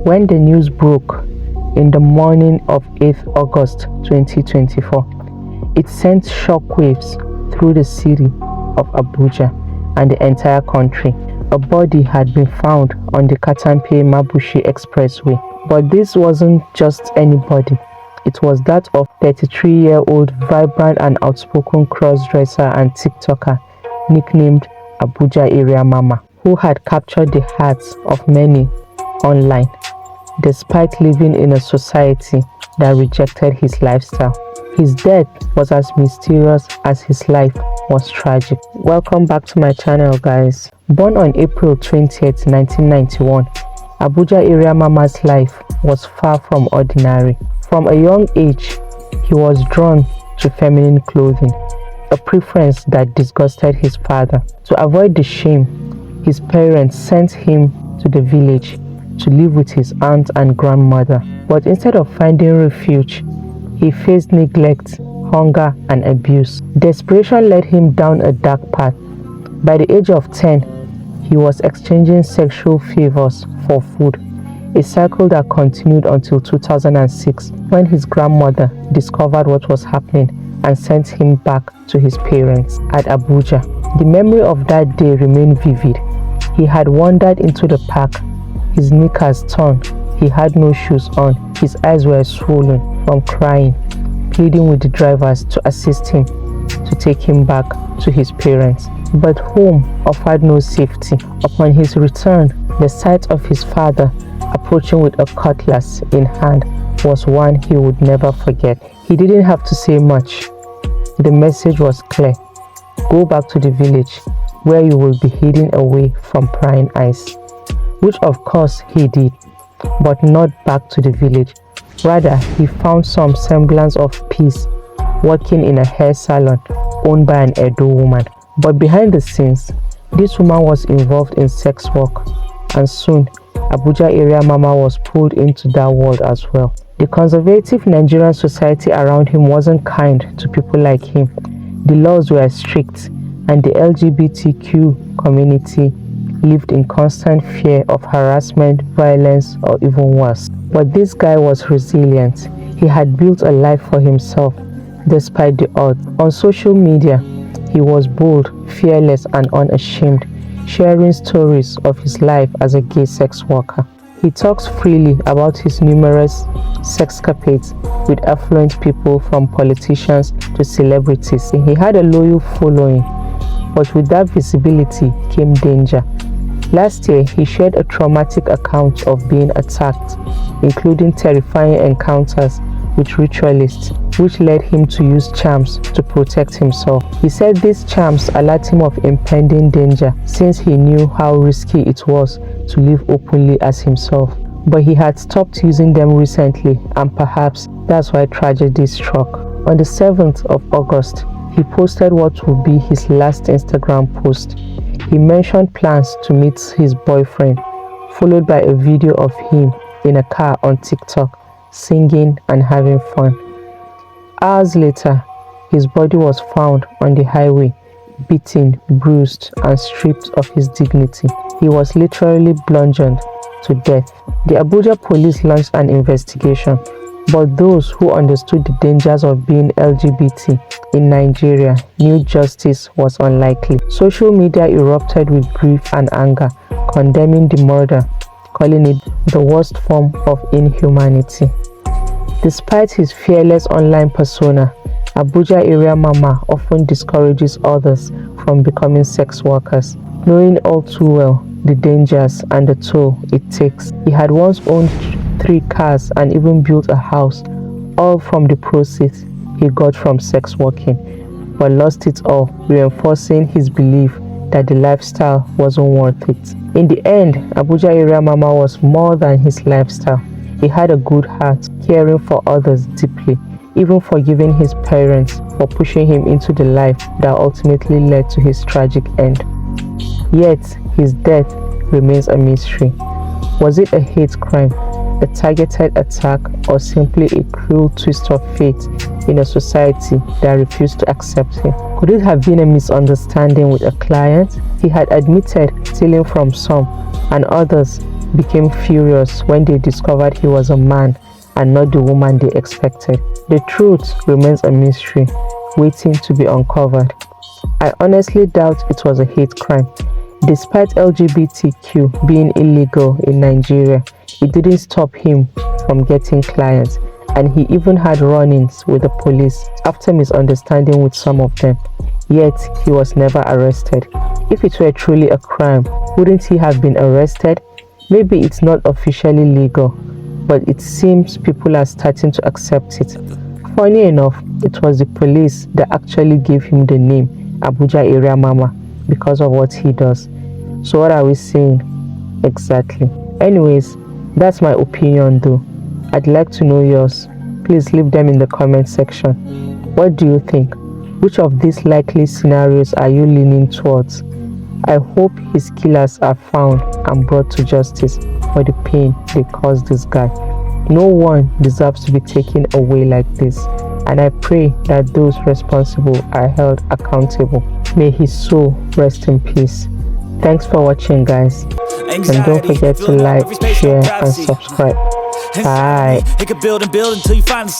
When the news broke in the morning of 8th August 2024, it sent shockwaves through the city of Abuja and the entire country. A body had been found on the Katampe-Mabushi Expressway. But this wasn't just anybody. It was that of 33-year-old vibrant and outspoken crossdresser and TikToker nicknamed Abuja Area Mama, who had captured the hearts of many online, despite living in a society that rejected his lifestyle. His death was as mysterious as his life was tragic. Welcome back to my channel, guys. Born on April 20th, 1991, Abuja Area Mama's life was far from ordinary. From a young age, he was drawn to feminine clothing, a preference that disgusted his father. To avoid the shame, his parents sent him to the village to live with his aunt and grandmother. But instead of finding refuge, he faced neglect, hunger, and abuse. Desperation led him down a dark path. By the age of 10, he was exchanging sexual favors for food, a cycle that continued until 2006, when his grandmother discovered what was happening and sent him back to his parents at Abuja. The memory of that day remained vivid. He had wandered into the park, his knickers torn, he had no shoes on, his eyes were swollen from crying, pleading with the drivers to assist him to take him back to his parents. But home offered no safety. Upon his return, the sight of his father approaching with a cutlass in hand was one he would never forget. He didn't have to say much. The message was clear. Go back to the village where you will be hidden away from prying eyes. Which of course he did, but not back to the village. Rather, he found some semblance of peace working in a hair salon owned by an Edo woman. But behind the scenes, this woman was involved in sex work, and soon Abuja Area Mama was pulled into that world as well. The conservative Nigerian society around him wasn't kind to people like him. The laws were strict, and the LGBTQ community lived in constant fear of harassment, violence, or even worse. But this guy was resilient. He had built a life for himself despite the odds. On social media, he was bold, fearless, and unashamed, sharing stories of his life as a gay sex worker. He talks freely about his numerous sexcapades with affluent people, from politicians to celebrities. He had a loyal following, but with that visibility came danger. Last year, he shared a traumatic account of being attacked, including terrifying encounters with ritualists, which led him to use charms to protect himself. He said these charms alert him of impending danger, since he knew how risky it was to live openly as himself. But he had stopped using them recently, and perhaps that's why tragedy struck. On the 7th of August, he posted what would be his last Instagram post. He mentioned plans to meet his boyfriend, followed by a video of him in a car on TikTok, singing and having fun. Hours later, his body was found on the highway, beaten, bruised, and stripped of his dignity. He was literally bludgeoned to death. The Abuja police launched an investigation, but those who understood the dangers of being LGBT in Nigeria knew justice was unlikely. Social media erupted with grief and anger, condemning the murder, calling it the worst form of inhumanity. Despite his fearless online persona, Abuja Area Mama often discourages others from becoming sex workers, knowing all too well the dangers and the toll it takes. He had once owned 3 cars and even built a house, all from the proceeds he got from sex working, but lost it all, reinforcing his belief that the lifestyle wasn't worth it. In the end, Abuja Area Mama was more than his lifestyle. He had a good heart, caring for others deeply, even forgiving his parents for pushing him into the life that ultimately led to his tragic end. Yet, his death remains a mystery. Was it a hate crime, a targeted attack, or simply a cruel twist of fate in a society that refused to accept him? Could it have been a misunderstanding with a client? He had admitted stealing from some, and others became furious when they discovered he was a man and not the woman they expected. The truth remains a mystery, waiting to be uncovered. I honestly doubt it was a hate crime. Despite LGBTQ being illegal in Nigeria, it didn't stop him from getting clients, and he even had run-ins with the police after misunderstanding with some of them. Yet, he was never arrested. If it were truly a crime, wouldn't he have been arrested? Maybe it's not officially legal, but it seems people are starting to accept it. Funny enough, it was the police that actually gave him the name Abuja Area Mama because of what he does. So what are we saying exactly? Anyways, that's my opinion though. I'd like to know yours. Please leave them in the comment section. What do you think? Which of these likely scenarios are you leaning towards? I hope his killers are found and brought to justice for the pain they caused this guy. No one deserves to be taken away like this, and I pray that those responsible are held accountable. May his soul rest in peace. Thanks for watching, guys, and don't forget to like, share, and subscribe. Bye.